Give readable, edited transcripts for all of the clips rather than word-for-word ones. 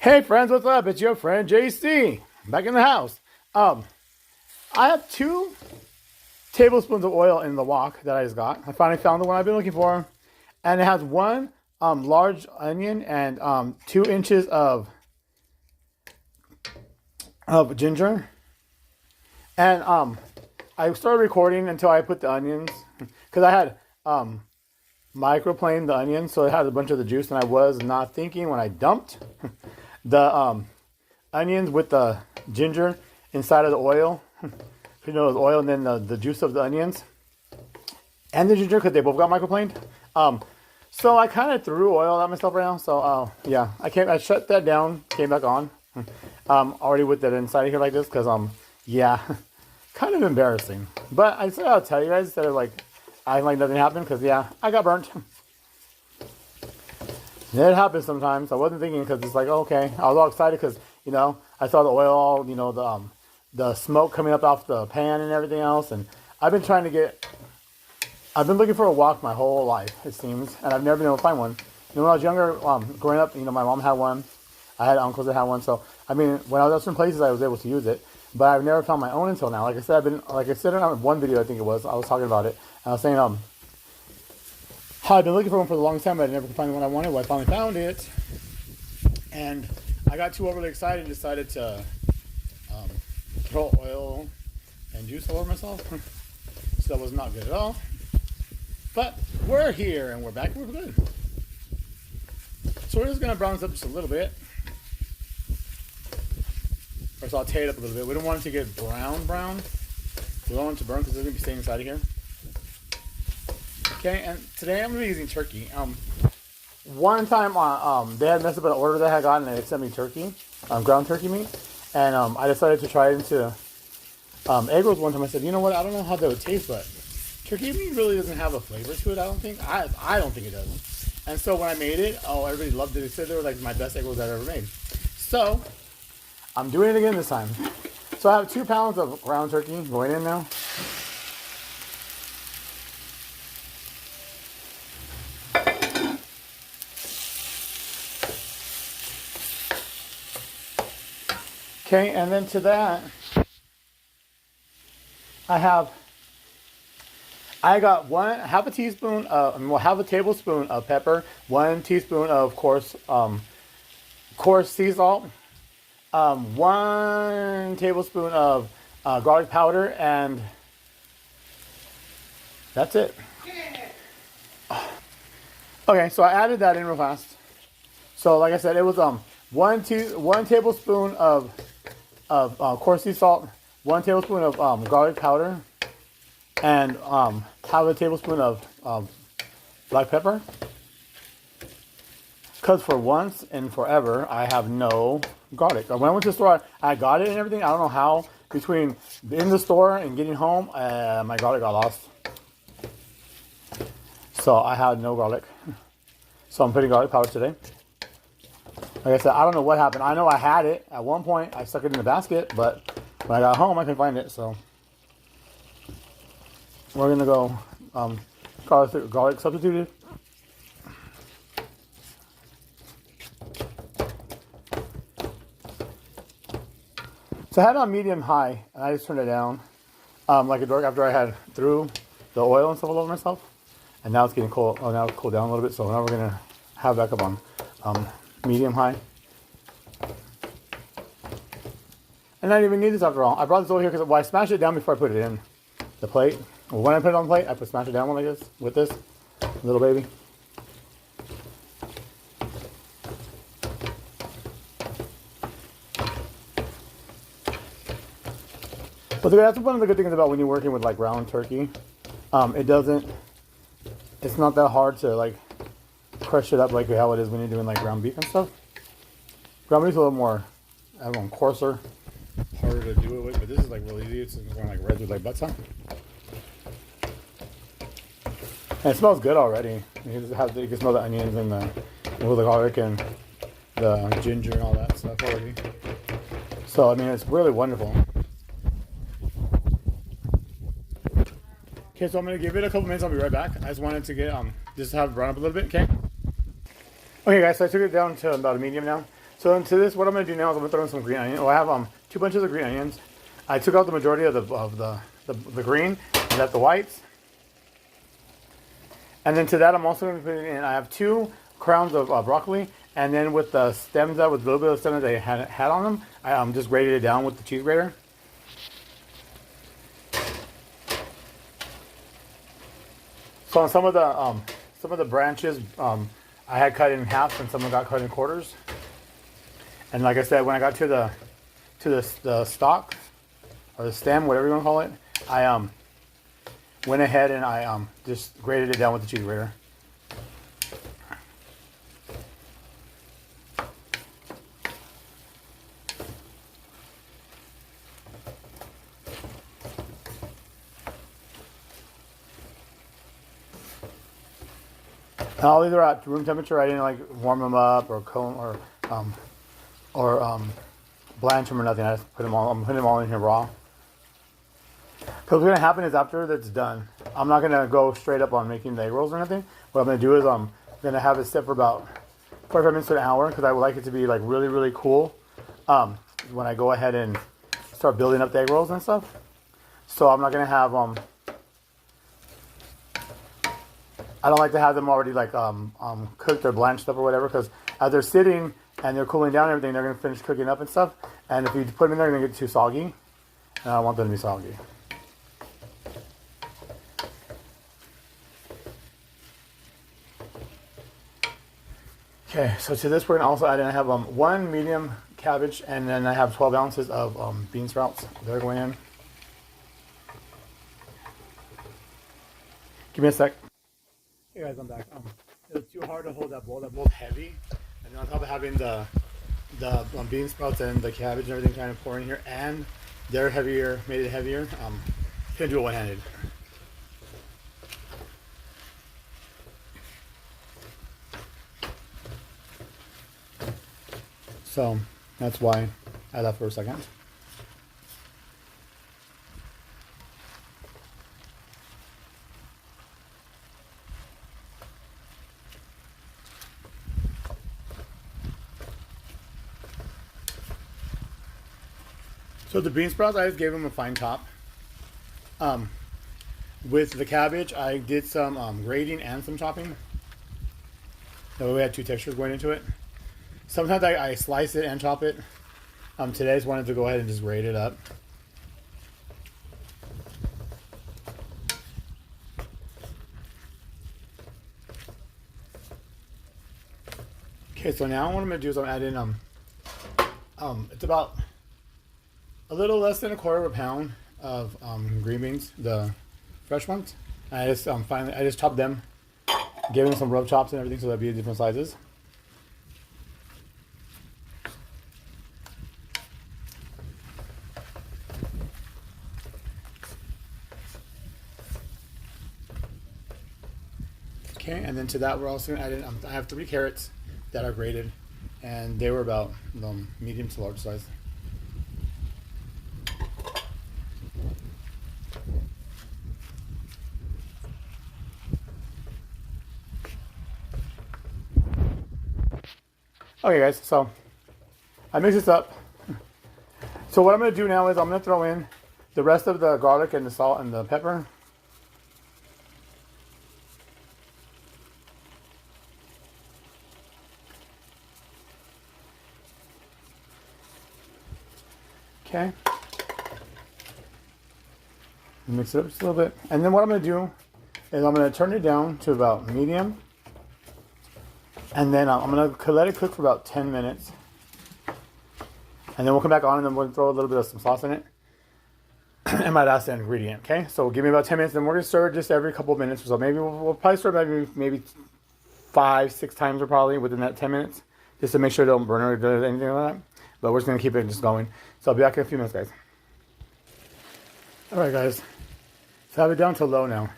Hey friends, what's up? It's your friend JC back in the house. I have 2 tablespoons of oil in the wok that I just got. I finally found the one I've been looking for, and it has one large onion and 2 inches of ginger. And I started recording until I put the onions because I had microplaned the onions, so it had a bunch of the juice, and I was not thinking when I dumped the onions with the ginger inside of the oil. You know, the oil and then the juice of the onions and the ginger, because they both got microplaned. So I kind of threw oil at myself right now. So yeah, I shut that down, came back on. Already with that inside of here like this, because yeah, kind of embarrassing. But I said I'll tell you guys instead of like acting like nothing happened, because yeah, I got burnt. It happens sometimes. I wasn't thinking, because it's like, okay. I was all excited because, you know, I saw the oil, all, you know, the smoke coming up off the pan and everything else. And I've been looking for a wok my whole life, it seems. And I've never been able to find one. You know, when I was younger, growing up, you know, my mom had one. I had uncles that had one. So, I mean, when I was at certain places, I was able to use it. But I've never found my own until now. Like I said, in one video, I think it was, I was talking about it. And I was saying, how I've been looking for one for the longest time, but I never could find the one I wanted. Well, I finally found it, and I got too overly excited and decided to throw oil and juice all over myself. So that was not good at all. But we're here, and we're back, and we're good. So we're just going to brown this up just a little bit. Or saute it up a little bit. We don't want it to get brown. We don't want it to burn, because it's going to be staying inside of here. Okay, and today I'm going to be using turkey. One time they had messed up an order that I had gotten, and they sent me turkey, ground turkey meat. And I decided to try it into egg rolls one time. I said, you know what, I don't know how that would taste, but turkey meat really doesn't have a flavor to it, I don't think. I don't think it does. And so when I made it, everybody loved it. They said they were like my best egg rolls I've ever made. So I'm doing it again this time. So I have 2 pounds of ground turkey going in now. Okay, and then to that, I got half a tablespoon of pepper, 1 teaspoon of coarse sea salt, 1 tablespoon of garlic powder, and that's it. Okay, so I added that in real fast. So like I said, it was 1 tablespoon of coarse sea salt, 1 tablespoon of garlic powder, and half a tablespoon of black pepper. Because for once and forever, I have no garlic. When I went to the store, I got it and everything. I don't know how. Between in the store and getting home, my garlic got lost. So I had no garlic. So I'm putting garlic powder today. Like I said, I don't know what happened. I know I had it at one point. I stuck it in the basket, but when I got home, I couldn't find it. So we're going to go garlic substituted. So I had it on medium high, and I just turned it down like a dork after I had threw the oil and stuff all over myself. And now it's getting cold. Oh, now it's cooled down a little bit. So now we're going to have it back up on medium high. And I didn't even need this after all. I brought this over here because I smashed it down before I put it in the plate. Well, when I put it on the plate, I smash it down like this with this little baby. But that's one of the good things about when you're working with like ground turkey. It's not that hard to like crush it up like how it is when you're doing like ground beef and stuff. Ground beef's a little more, I don't know, coarser, harder to do it with, but this is like really easy. It's going like red with like butter. And it smells good already. You can smell the onions and the garlic and the ginger and all that stuff already. So I mean, it's really wonderful. Okay, so I'm gonna give it a couple minutes. I'll be right back. I just wanted to get just have it brown up a little bit. Okay. Okay, guys. So I took it down to about a medium now. So into this, what I'm gonna do now is I'm gonna throw in some green onion. Well, I have 2 bunches of green onions. I took out the majority of the green and left the whites. And then to that, I'm also gonna put in. I have 2 crowns of broccoli, and then with the stems that with a little bit of stems that I had on them, I just grated it down with the cheese grater. So on some of the branches, I had cut in half, and some of them got cut in quarters. And like I said, when I got to the stalk or the stem, whatever you want to call it, I went ahead and I just grated it down with the cheese grater. I'll either at room temperature. I didn't like warm them up or comb or blanch them or nothing. I just put them all. I'm putting them all in here raw. Because what's gonna happen is after that's done, I'm not gonna go straight up on making the egg rolls or anything. What I'm gonna do is I'm gonna have it set for about 45 minutes to an hour because I would like it to be like really really cool when I go ahead and start building up the egg rolls and stuff. So I'm not gonna have I don't like to have them already like cooked or blanched up or whatever, because as they're sitting and they're cooling down and everything, they're gonna finish cooking up and stuff. And if you put them in there, they're gonna get too soggy. And I don't want them to be soggy. Okay, so to this we're gonna also add in. I have 1 medium cabbage, and then I have 12 ounces of bean sprouts. They're going in. Give me a sec. Hey guys, I'm back. It was too hard to hold that bowl. That bowl's heavy, and on top of having the bean sprouts and the cabbage and everything kind of pour in here, and they're heavier, made it heavier. Couldn't do it one-handed. So that's why I left for a second. So the bean sprouts, I just gave them a fine top. With the cabbage, I did some grating and some chopping. That way we had 2 textures going into it. Sometimes I slice it and chop it. Today I just wanted to go ahead and just grate it up. Okay, so now what I'm gonna do is I'm adding it's about a little less than 1/4 of a pound of green beans, the fresh ones. I just I just chopped them, gave them some rub chops and everything so that'd be different sizes. Okay, and then to that we're also gonna add in. I have 3 carrots that are grated, and they were about medium to large size. Okay guys, so I mix this up. So what I'm going to do now is I'm going to throw in the rest of the garlic and the salt and the pepper. Okay. Mix it up just a little bit. And then what I'm going to do is I'm going to turn it down to about medium. And then I'm going to let it cook for about 10 minutes. And then we'll come back on and then we'll throw a little bit of some sauce in it. And my last ingredient, okay? So give me about 10 minutes, and we're going to stir it just every couple of minutes or so. Maybe we'll probably stir maybe 5-6 times or probably within that 10 minutes. Just to make sure it don't burn or do anything like that. But we're just going to keep it just going. So I'll be back in a few minutes, guys. Alright, guys. So I have it down to low now.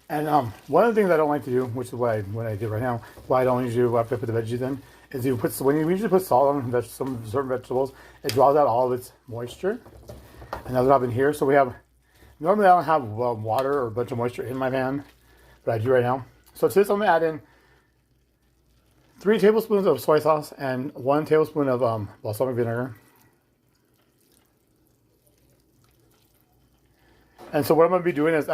And one of the things I don't like to do, which is what I did right now, why I don't usually do after I put the veggies in, is when you usually put salt on some certain vegetables, it draws out all of its moisture. And that's what I've been here. So normally I don't have water or a bunch of moisture in my pan, but I do right now. So to this I'm going to add in 3 tablespoons of soy sauce and 1 tablespoon of balsamic vinegar. And so what I'm going to be doing is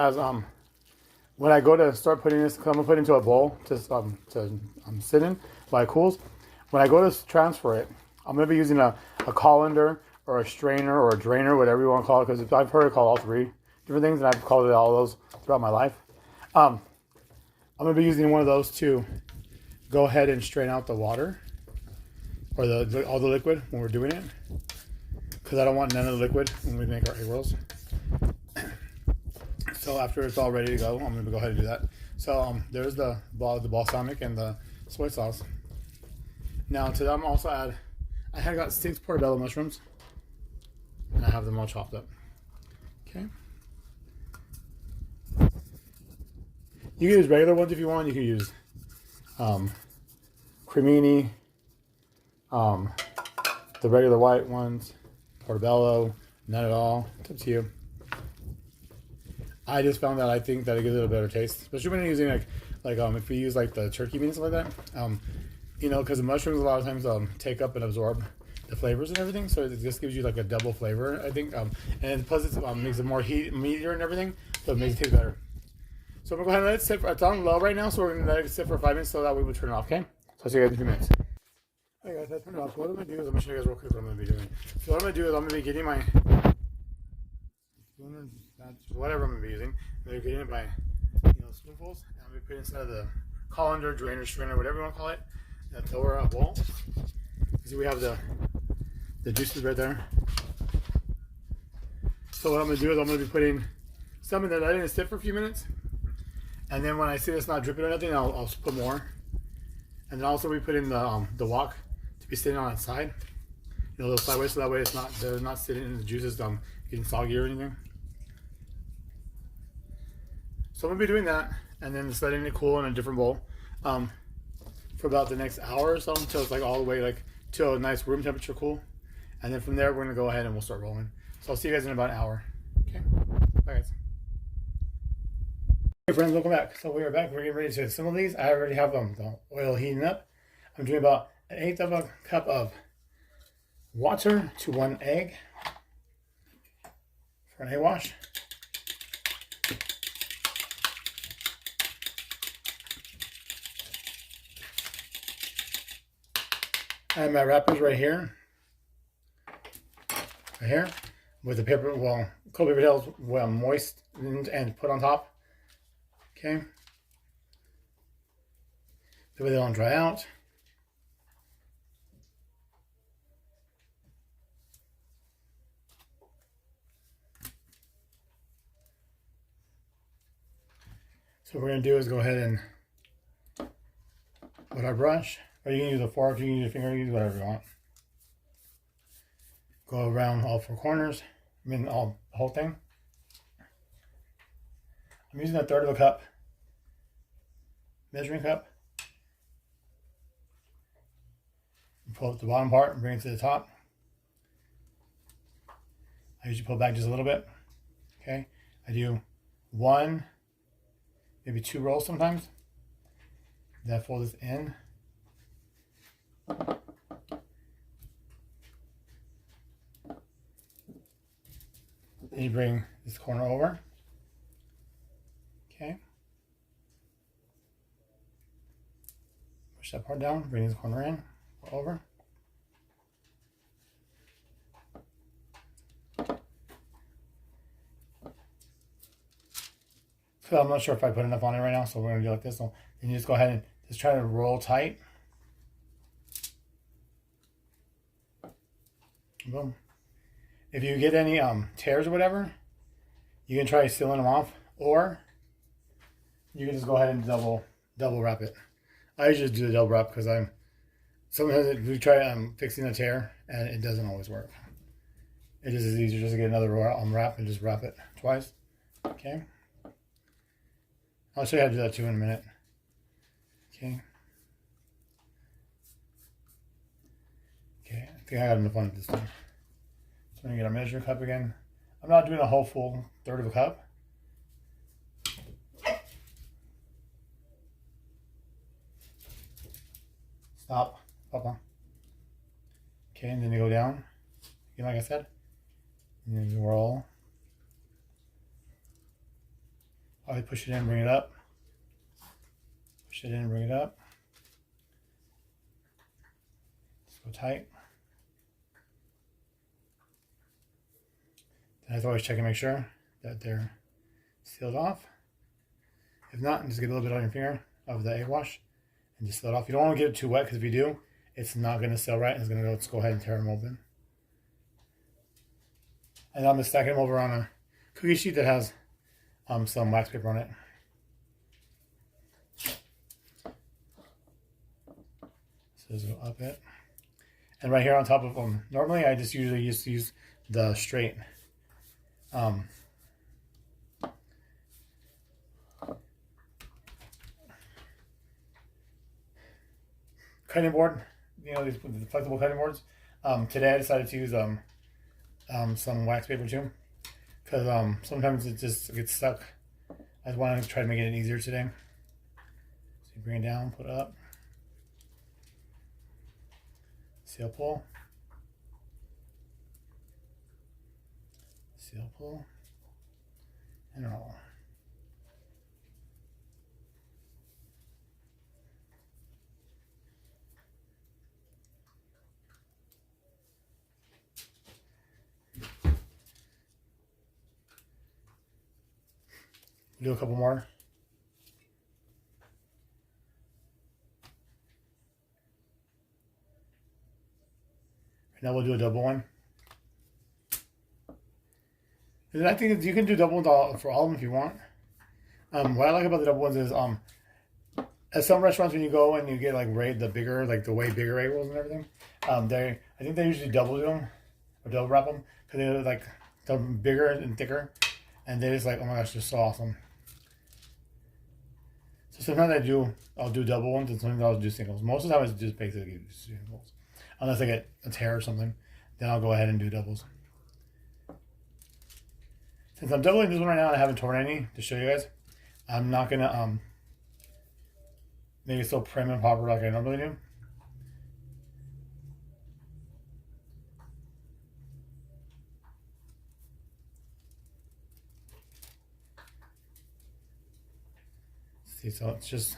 when I go to start putting this, I'm going to put it into a bowl to sit in while it cools. When I go to transfer it, I'm going to be using a colander or a strainer or a drainer, whatever you want to call it, because I've heard it called all 3 different things, and I've called it all those throughout my life. I'm going to be using one of those to go ahead and strain out the water or all the liquid when we're doing it, because I don't want none of the liquid when we make our egg rolls. So after it's all ready to go, I'm going to go ahead and do that. So there's the balsamic and the soy sauce. Now to them also add, I had got 6 portobello mushrooms, and I have them all chopped up. Okay. You can use regular ones if you want. You can use cremini, the regular white ones, portobello, none at all. It's up to you. I just found that I think that it gives it a better taste, especially when you're using like if you use like the turkey meat and stuff like that. You know, because the mushrooms a lot of times take up and absorb the flavors and everything, so it just gives you like a double flavor, I think. And plus it makes it more meatier and everything, so it makes it taste better. So I'm gonna go ahead and let it sit. It's on low right now, so we're gonna let it sit for 5 minutes, so that way we'll turn it off. Okay? So I'll see you guys in a few minutes. Hey guys, I turned it off. So what I'm gonna do is I'm gonna show you guys real quick what I'm gonna be doing. So what I'm gonna do is I'm gonna be getting my whatever I'm going to be using. They're getting it by spoonfuls. And I'm going to put it inside of the colander, drainer, strainer, whatever you want to call it. That lower bowl. You see we have the juices right there. So what I'm going to do is I'm going to be putting some in there, letting it sit for a few minutes. And then when I see it's not dripping or nothing, I'll put more. And then also we put in the wok to be sitting on its side. A little sideways, so that way they're not sitting in the juices getting soggy or anything. So I'm gonna be doing that, and then just letting it cool in a different bowl for about the next hour or so, until it's like all the way to a nice room temperature cool. And then from there we're gonna go ahead and we'll start rolling. So I'll see you guys in about an hour. Okay, bye guys. Hey friends, welcome back. So we are back. We're getting ready to assemble these. I already have the oil heating up. I'm doing about 1/8 of a cup of water to 1 egg for an egg wash. I have my wrappers right here, with the paper, cold paper towels, moist and put on top. Okay, that way they don't dry out. So what we're going to do is go ahead and, with our brush, or you can use a fork, you can use a finger, use whatever you want. Go around all 4 corners, the whole thing. I'm using 1/3 of a cup, measuring cup. Pull up the bottom part and bring it to the top. I usually pull back just a little bit. Okay, I do 1, maybe 2 rolls sometimes. Then I fold this in. Then you bring this corner over. Okay. Push that part down, bring this corner in, over. So I'm not sure if I put enough on it right now, so we're going to do like this. So then you just go ahead and just try to roll tight. Boom. If you get any tears or whatever, you can try sealing them off, or you can just go ahead and double wrap it. I usually do the double wrap because sometimes we try fixing a tear and it doesn't always work. It just is easier just to get another wrap and just wrap it twice. Okay. I'll show you how to do that too in a minute. Okay. Okay, I think I got enough on it this time. So I'm gonna get our measuring cup again. I'm not doing a whole full 1/3 of a cup. Stop. Papa. Okay, and then you go down. Again, like I said. And then you roll. Always push it in, bring it up. Push it in, bring it up. Just go tight. Then I always check and make sure that they're sealed off. If not, just get a little bit on your finger of the egg wash and just seal it off. You don't want to get it too wet because if you do, it's not going to seal right and it's going to let's go ahead and tear them open. And I'm going to stack them over on a cookie sheet that has some wax paper on it. So just go up it. And right here on top of them, normally I just usually use the straight cutting board, you know, these flexible cutting boards. Today I decided to use some wax paper too, because sometimes it just gets stuck. I just want to try to make it easier today. So you bring it down, put it up, seal pull, seal pull, and roll. Do a couple more. Now we'll do a double one. And I think you can do double ones for all of them if you want. What I like about the double ones is at some restaurants when you go and you get like the bigger, like the way bigger egg rolls and everything, I think they usually double them or double wrap them because they're like they're bigger and thicker, and they're just like, oh my gosh, they're so awesome. So sometimes I'll do double ones and sometimes I'll do singles. Most of the time it's just basically singles. Unless I get a tear or something, then I'll go ahead and do doubles. Since I'm doubling this one right now and I haven't torn any to show you guys, I'm not gonna make it so prim and proper like I normally do. See, so it's just,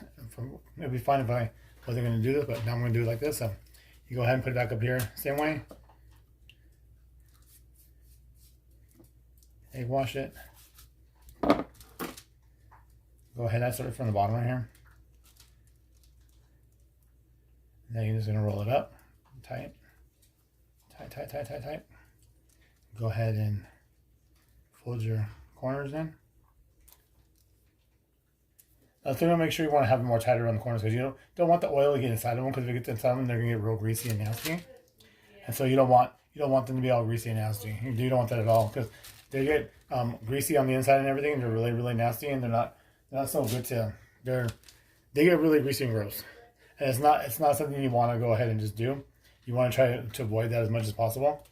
it'd be fine if I wasn't gonna do this, but now I'm gonna do it like this. So you go ahead and put it back up here, same way. Egg wash it. Go ahead and start it from the bottom right here. Now you're just gonna roll it up, tight, tight, tight, tight, tight, tight. Go ahead and fold your corners in. Now, so make sure you want to have them more tighter on the corners because you don't want the oil to get inside of them, because if it gets inside of them, they're gonna get real greasy and nasty. And so you don't want them to be all greasy and nasty. You don't want that at all, because they get greasy on the inside and everything, and they're really, really nasty, and they're not so good to. They get really greasy and gross, and it's not something you want to go ahead and just do. You want to try to avoid that as much as possible.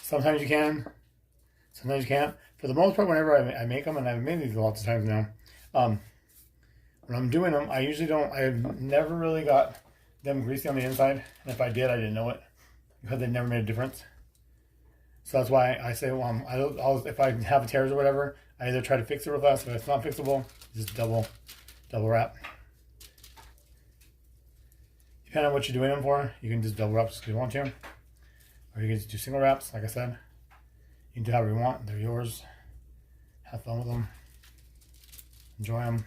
Sometimes you can, sometimes you can't. For the most part, whenever I make them, and I've made these lots of times now. When I'm doing them, I usually don't. I've never really got them greasy on the inside, and if I did, I didn't know it because they never made a difference. So that's why I say, if I have tears or whatever, I either try to fix it real fast. If it's not fixable, just double wrap. Depending on what you're doing them for, you can just double wrap just if you want to, or you can just do single wraps. Like I said, you can do however you want. They're yours. Have fun with them. Enjoy them.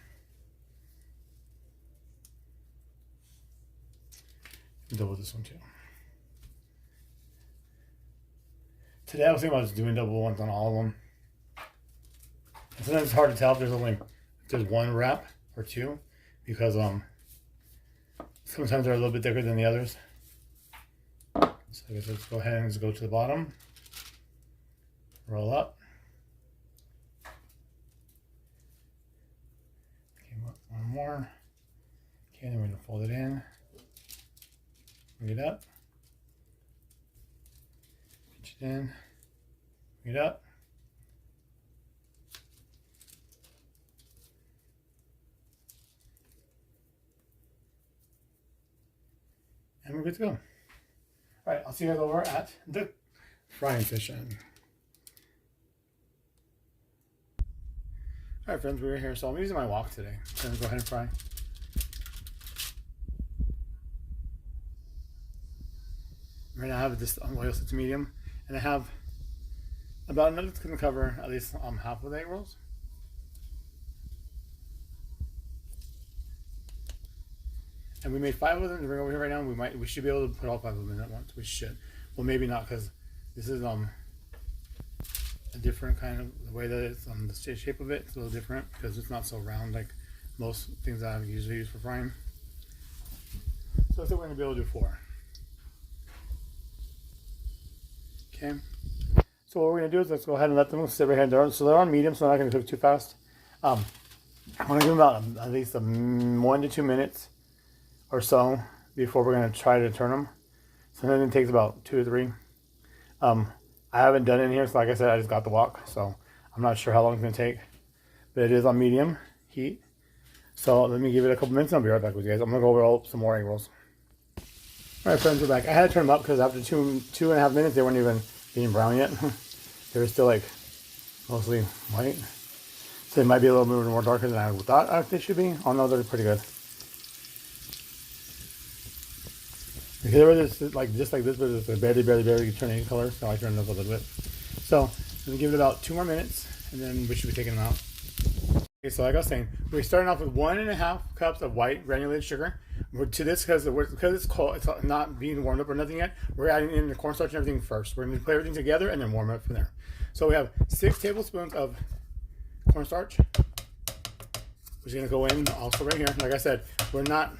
Double this one too. Today I was thinking about just doing double ones on all of them. And sometimes it's hard to tell if there's one wrap or two, because sometimes they're a little bit thicker than the others. So I guess let's go ahead and just go to the bottom, roll up. Okay, one more. Okay, then we're gonna fold it in. Bring it up, pinch it in, bring it up, And we're good to go. All right, I'll see you guys over at the frying session. All right, friends, we're here. So I'm using my wok today. I'm gonna go ahead and fry. Right now I have this oil set to medium, and I have about enough that's gonna cover at least half of the egg rolls. And we made 5 of them to bring over here right now. We should be able to put all 5 of them in at once. We should. Well, maybe not, because this is a different kind of the way that it's the shape of it. It's a little different because it's not so round like most things that I usually use for frying. So I think we're gonna be able to do 4. Okay. So what we're gonna do is let's go ahead and let them sit right here. So they're on medium, so they're not gonna cook too fast. I want to give them about at least 1 to 2 minutes or so before we're going to try to turn them. Sometimes it takes about 2 to 3. I haven't done it in here, so like I said, I just got the wok, so I'm not sure how long it's going to take. But it is on medium heat. So let me give it a couple minutes and I'll be right back with you guys. I'm going to go over some more egg rolls. Alright friends, we're back. I had to turn them up because after 2.5 minutes they weren't even being brown yet. They were still like mostly white. So they might be a little bit more darker than I thought they should be. Oh no, they're pretty good. Because they were just like this, but it's barely turning color, so I turned it up a little bit. So let me give it about 2 more minutes, and then we should be taking them out. Okay, so like I was saying, we're starting off with 1.5 cups of white granulated sugar. To this, because it's cold, it's not being warmed up or nothing yet. We're adding in the cornstarch and everything first. We're going to put everything together and then warm it up from there. So we have 6 tablespoons of cornstarch, which is going to go in also right here. Like I said, we're not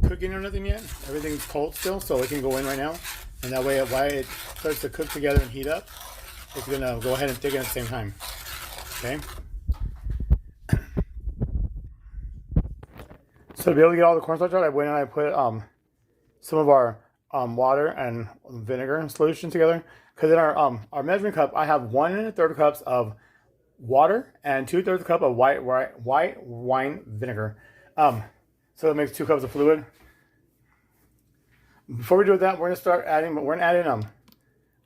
cooking or nothing yet. Everything's cold still, so it can go in right now. And that way, while it starts to cook together and heat up, it's going to go ahead and thicken at the same time. Okay. So to be able to get all the cornstarch out, I went and I put some of our water and vinegar solution together. Because in our measuring cup, I have 1 1/3 cups of water and 2/3 cup of white wine vinegar. So it makes 2 cups of fluid. Before we do that, we're gonna add in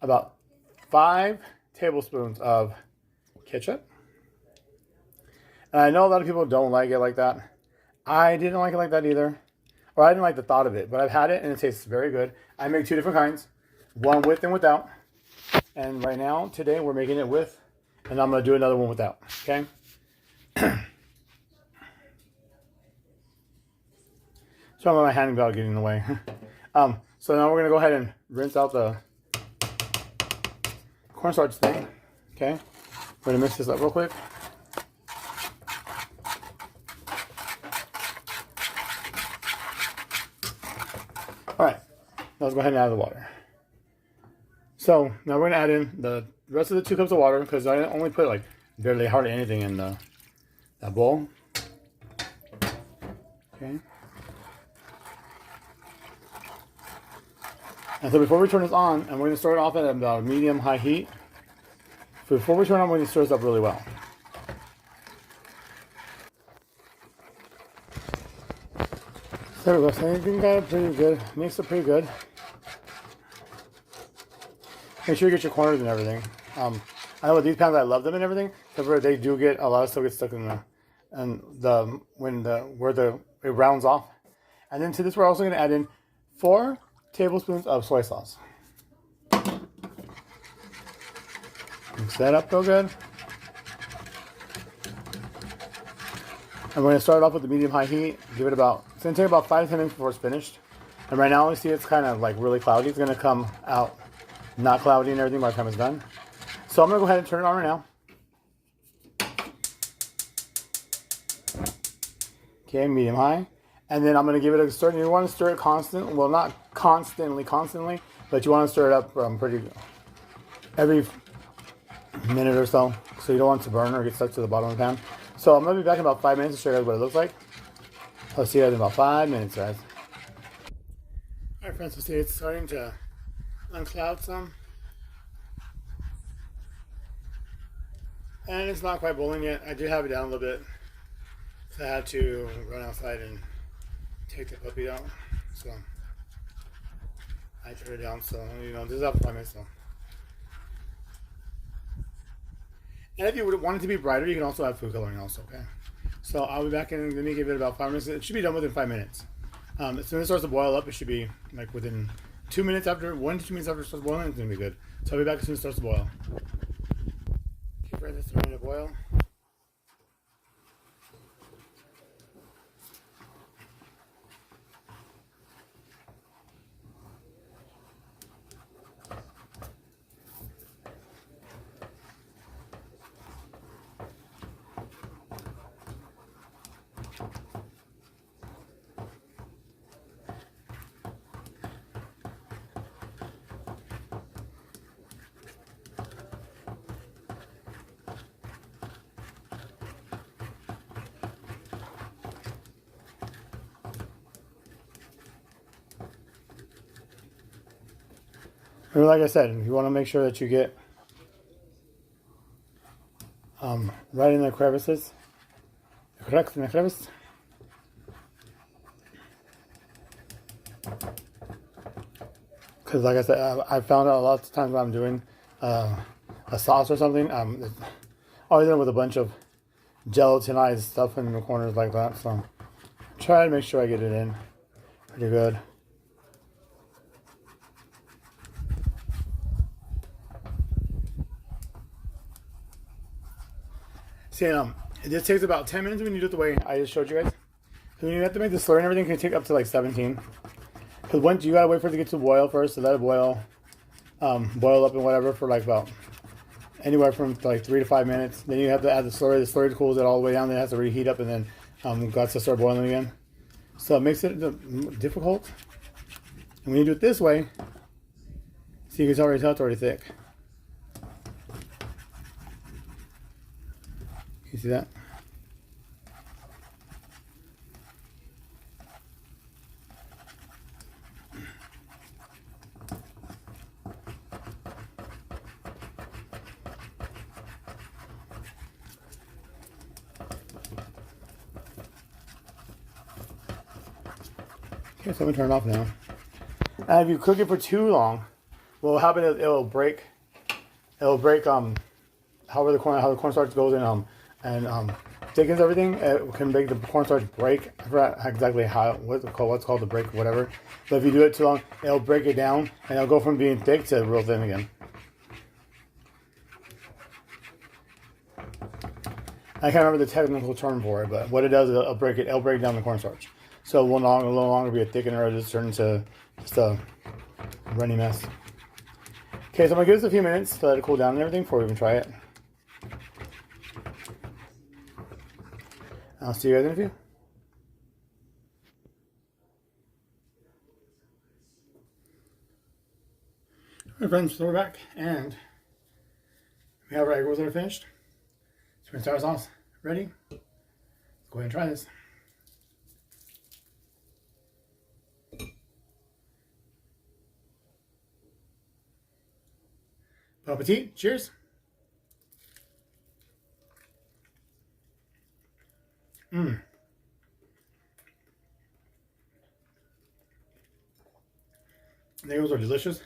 about 5 tablespoons of ketchup. And I know a lot of people don't like it like that. I didn't like it like that either. Or I didn't like the thought of it, but I've had it and it tastes very good. I make 2 different kinds, one with and without. And right now, today, we're making it with, and I'm gonna do another one without, okay? So I'm on my hand about getting in the way. So now we're gonna go ahead and rinse out the cornstarch thing, okay? We're gonna mix this up real quick. All right, now let's go ahead and add the water. So now we're gonna add in the rest of the 2 cups of water because I only put like hardly anything in that bowl. Okay. And so before we turn this on, and we're gonna start off at about medium-high heat. So before we turn on, we're gonna stir this up really well. There we go. So everything got it pretty good. Mixed it pretty good. Make sure you get your corners and everything. I know with these pans, I love them and everything. However, they do get a lot of stuff gets stuck in where it rounds off. And then to this, we're also going to add in 4 tablespoons of soy sauce. Mix that up real good. And we're going to start off with the medium-high heat. Give it it's going to take about 5 to 10 minutes before it's finished. And right now, you see it's kind of like really cloudy. It's going to come out not cloudy and everything by the time it's done. So I'm going to go ahead and turn it on right now. Okay, medium-high. And then I'm going to give it a stir. You want to stir it constantly. Well, not constantly, but you want to stir it up every minute or so. So you don't want it to burn or get stuck to the bottom of the pan. So I'm going to be back in about 5 minutes to show you guys what it looks like. I'll see you guys in about 5 minutes, guys. Alright friends, so see it's starting to uncloud some. And it's not quite boiling yet. I did have it down a little bit. So I had to run outside and take the puppy out. So I turned it down. So you know, this is up 5 minutes. So. And if you would want it to be brighter, you can also add food coloring also, okay? So I'll be back in, let me give it about 5 minutes. It should be done within 5 minutes. As soon as it starts to boil up, it should be like within 2 minutes after, 1 to 2 minutes after it starts boiling, it's gonna be good. So I'll be back as soon as it starts to boil. Keep ready to turn it to boil. And like I said, you want to make sure that you get right in the crevices. Correct in the crevice. Because like I said, I found out a lot of times when I'm doing a sauce or something, always end with a bunch of gelatinized stuff in the corners like that. So try to make sure I get it in pretty good. See, it just takes about 10 minutes when you do it the way I just showed you guys. So when you have to make the slurry and everything, it can take up to like 17. Because once you gotta wait for it to get to boil first, to let it boil, boil up and whatever for like about anywhere from like 3 to 5 minutes. Then you have to add the slurry. The slurry cools it all the way down. Then it has to reheat up and then got to start boiling again. So it makes it difficult. And when you do it this way, see, you can already tell it's already thick. You see that? Okay, so I'm gonna turn it off now. And if you cook it for too long, what will happen is it'll break. It'll break how the cornstarch goes in and thickens everything. It can make the cornstarch break. I forgot exactly what's called the break or whatever. But if you do it too long, it'll break it down and it'll go from being thick to real thin again. I can't remember the technical term for it, but what it does is it'll break down the cornstarch. So it will no longer be a thickener, it'll just turn into just a runny mess. Okay, so I'm gonna give this a few minutes to let it cool down and everything before we even try it. I'll see you guys in a few. Alright friends, so we're back and we have our egg rolls that are finished. So we're gonna start our sauce. Ready? Let's go ahead and try this. Bon appetit. Cheers. Mmm. The eggs are delicious.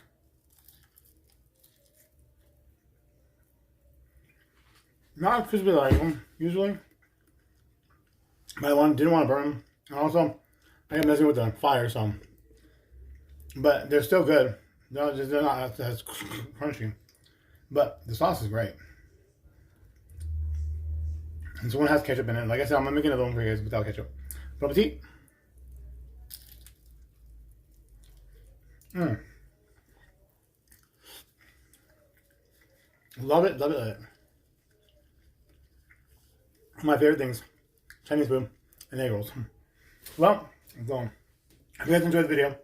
Not as crispy as I like them, usually. But I didn't want to burn them. And also, I got messing with the fire, so. But they're still good. They're not as crunchy. But the sauce is great. This one has ketchup in it. Like I said, I'm going to make another one for you guys without ketchup. Bon appetit. Mmm. Love it, love it, love it. My favorite things, Chinese food and egg rolls. Well, I'm going. If you guys enjoyed the video,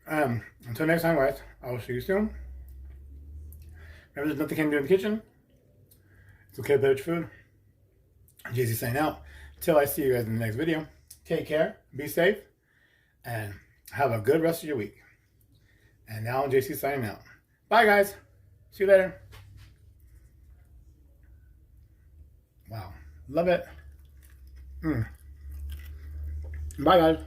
until next time, guys, I will see you soon. Remember, there's nothing can do in the kitchen. It's okay to play with your food. JC signing out. Till I see you guys in the next video. Take care, be safe, and have a good rest of your week. And now JC signing out. Bye, guys. See you later. Wow. Love it. Bye, guys.